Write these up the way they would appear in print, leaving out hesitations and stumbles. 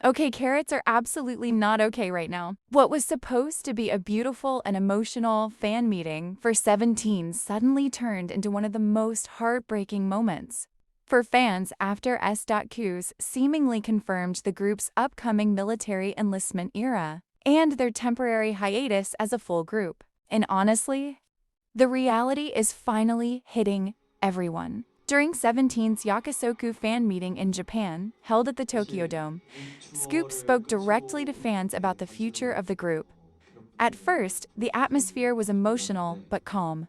Okay, Carats are absolutely not okay right now. What was supposed to be a beautiful and emotional fan meeting for 17 suddenly turned into one of the most heartbreaking moments. For fans, after S.Coups seemingly confirmed the group's upcoming military enlistment era and their temporary hiatus as a full group. And honestly, the reality is finally hitting everyone. During 17's Yakusoku fan meeting in Japan, held at the Tokyo Dome, Scoop spoke directly to fans about the future of the group. At first, the atmosphere was emotional but calm.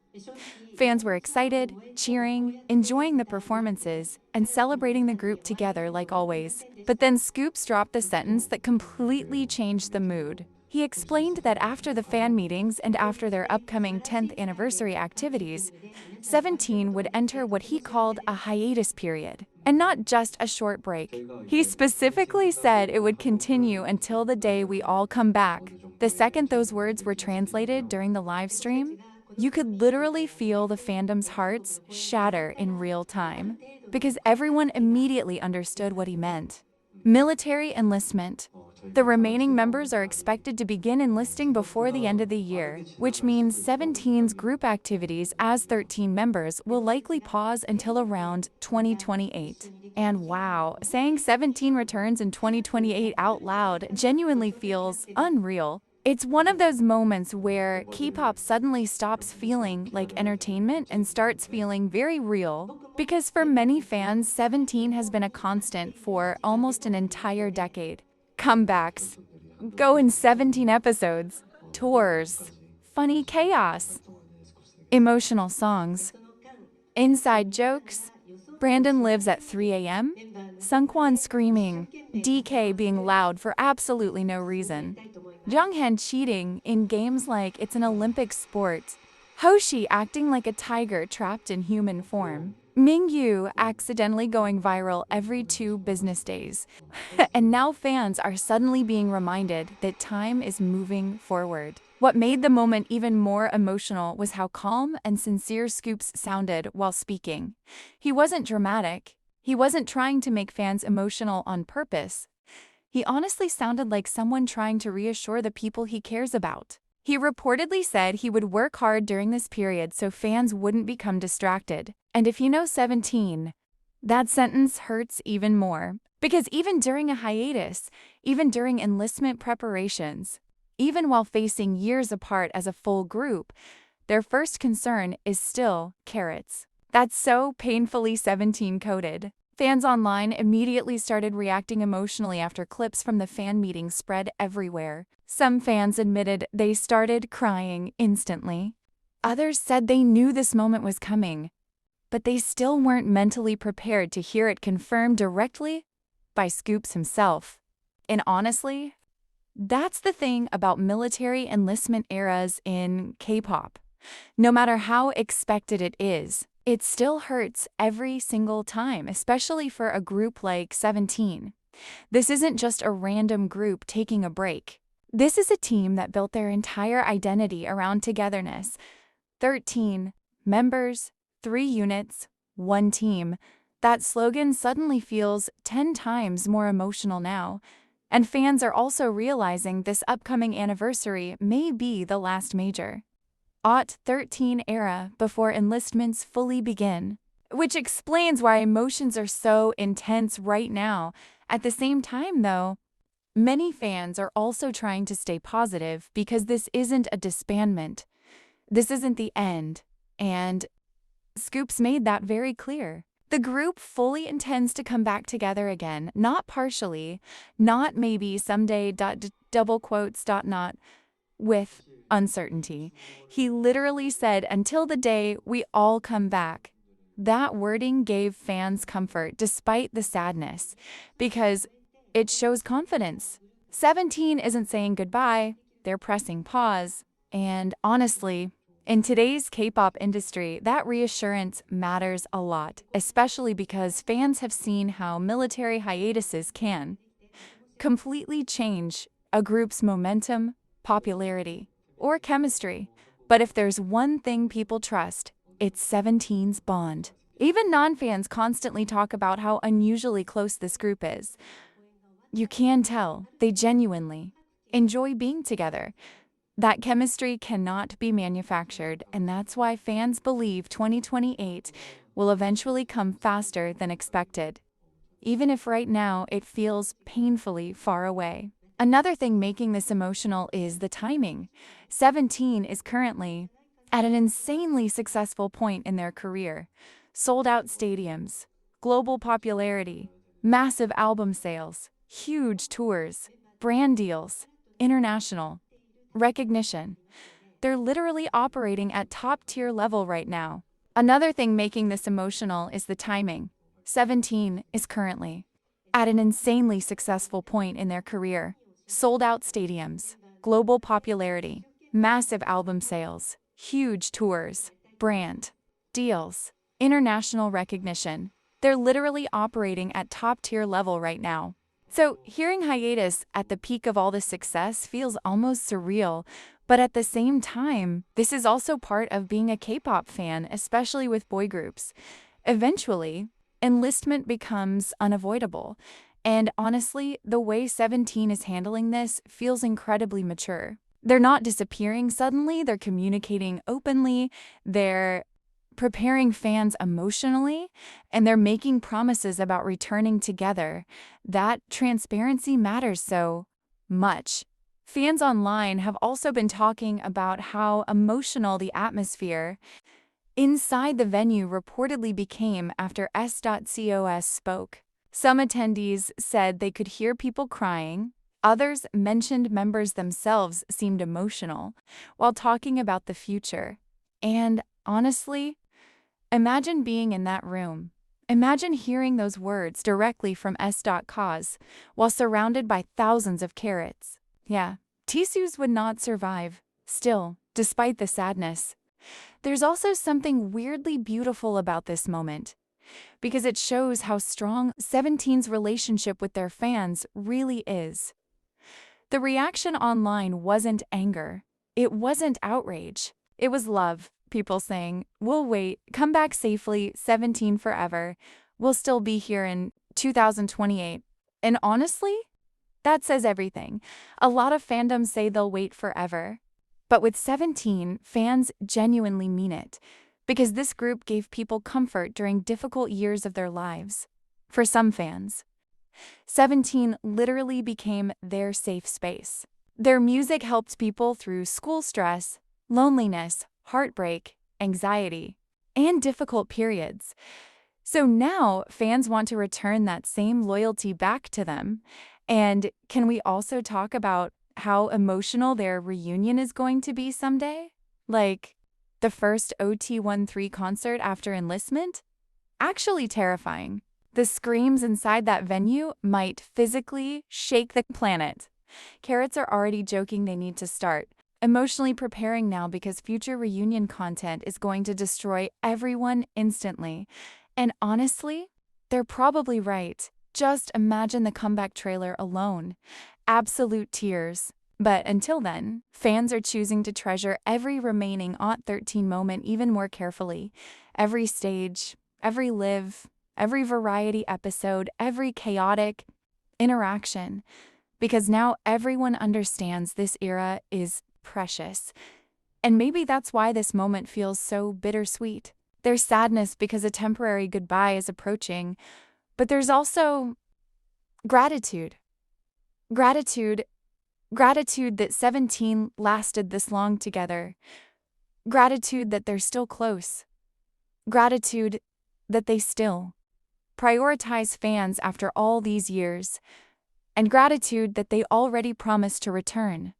Fans were excited, cheering, enjoying the performances, and celebrating the group together like always. But then Scoops dropped the sentence that completely changed the mood. He explained that after the fan meetings and after their upcoming 10th anniversary activities, 17 would enter what he called a hiatus period, and not just a short break. He specifically said it would continue until the day we all come back. The second those words were translated during the live stream, you could literally feel the fandom's hearts shatter in real time, because everyone immediately understood what he meant. Military enlistment. The remaining members are expected to begin enlisting before the end of the year, which means 17's group activities as 13 members will likely pause until around 2028. And wow, saying 17 returns in 2028 out loud genuinely feels unreal. It's one of those moments where K-pop suddenly stops feeling like entertainment and starts feeling very real. Because for many fans, 17 has been a constant for almost an entire decade. Comebacks, go in 17 episodes, tours, funny chaos, emotional songs, inside jokes, Brandon lives at 3 a.m., Sungkwan screaming, DK being loud for absolutely no reason, Jonghyun cheating in games like it's an Olympic sport, Hoshi acting like a tiger trapped in human form, Mingyu accidentally going viral every 2 business days. And now fans are suddenly being reminded that time is moving forward. What made the moment even more emotional was how calm and sincere Scoops sounded while speaking. He wasn't dramatic. He wasn't trying to make fans emotional on purpose. He honestly sounded like someone trying to reassure the people he cares about. He reportedly said he would work hard during this period so fans wouldn't become distracted. And if you know 17, that sentence hurts even more. Because even during a hiatus, even during enlistment preparations, even while facing years apart as a full group, their first concern is still Carats. That's so painfully 17 coded. Fans online immediately started reacting emotionally after clips from the fan meeting spread everywhere. Some fans admitted they started crying instantly. Others said they knew this moment was coming, but they still weren't mentally prepared to hear it confirmed directly by Scoops himself. And honestly, that's the thing about military enlistment eras in K-pop. No matter how expected it is, it still hurts every single time, especially for a group like 17. This isn't just a random group taking a break. This is a team that built their entire identity around togetherness. 13 members, 3 units, 1 team. That slogan suddenly feels 10 times more emotional now. And fans are also realizing this upcoming anniversary may be the last major August 13 era before enlistments fully begin, which explains why emotions are so intense right now. At the same time, though, many fans are also trying to stay positive because this isn't a disbandment. This isn't the end, and Scoops made that very clear. The group fully intends to come back together again, not partially, not maybe someday, double quotes, not, with uncertainty. He literally said, until the day we all come back. That wording gave fans comfort despite the sadness, because it shows confidence. 17 isn't saying goodbye, they're pressing pause. And honestly, in today's K-pop industry, that reassurance matters a lot, especially because fans have seen how military hiatuses can completely change a group's momentum, popularity, or chemistry. But if there's one thing people trust, it's 17's bond. Even non-fans constantly talk about how unusually close this group is. You can tell they genuinely enjoy being together. That chemistry cannot be manufactured, and that's why fans believe 2028 will eventually come faster than expected, even if right now it feels painfully far away. Another thing making this emotional is the timing. 17 is currently at an insanely successful point in their career. Sold out stadiums, global popularity, massive album sales, huge tours, brand deals, international recognition. They're literally operating at top-tier level right now. Another thing making this emotional is the timing. 17 is currently at an insanely successful point in their career. Sold out stadiums, global popularity, massive album sales, huge tours, brand deals, international recognition. They're literally operating at top-tier level right now. So, hearing Hiatus at the peak of all this success feels almost surreal, but at the same time, this is also part of being a K-pop fan, especially with boy groups. Eventually, enlistment becomes unavoidable, and honestly, the way 17 is handling this feels incredibly mature. They're not disappearing suddenly, they're communicating openly, they're preparing fans emotionally, and they're making promises about returning together. That transparency matters so much. Fans online have also been talking about how emotional the atmosphere inside the venue reportedly became after S.Coups spoke. Some attendees said they could hear people crying. Others mentioned members themselves seemed emotional while talking about the future. And honestly, imagine being in that room. Imagine hearing those words directly from S.Coups while surrounded by thousands of Carats. Yeah, Tissues would not survive. Still, despite the sadness, there's also something weirdly beautiful about this moment, because it shows how strong 17's relationship with their fans really is. The reaction online wasn't anger. It wasn't outrage. It was love. People saying, "We'll wait, come back safely, 17 forever. We'll still be here in 2028. And honestly, that says everything. A lot of fandoms say they'll wait forever. But with 17, fans genuinely mean it, because this group gave people comfort during difficult years of their lives. For some fans, 17 literally became their safe space. Their music helped people through school stress, loneliness, heartbreak, anxiety, and difficult periods. So now fans want to return that same loyalty back to them. And can we also talk about how emotional their reunion is going to be someday? Like the first OT13 concert after enlistment? Actually terrifying. The screams inside that venue might physically shake the planet. Carats are already joking they need to start emotionally preparing now because future reunion content is going to destroy everyone instantly. And honestly, they're probably right. Just imagine the comeback trailer alone. Absolute tears. But until then, fans are choosing to treasure every remaining OT13 moment even more carefully. Every stage, every live, every variety episode, every chaotic interaction. Because now everyone understands this era is precious. And maybe that's why this moment feels so bittersweet. There's sadness because a temporary goodbye is approaching, but there's also gratitude. Gratitude that 17 lasted this long together. Gratitude that they're still close. Gratitude that they still prioritize fans after all these years. And gratitude that they already promised to return.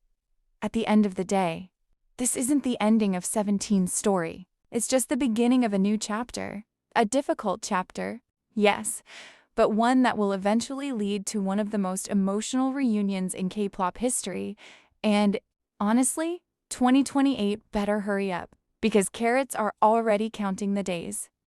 At the end of the day, this isn't the ending of 17's story. It's just the beginning of a new chapter. A difficult chapter, yes, but one that will eventually lead to one of the most emotional reunions in K-pop history. And honestly, 2028 better hurry up, because Carats are already counting the days.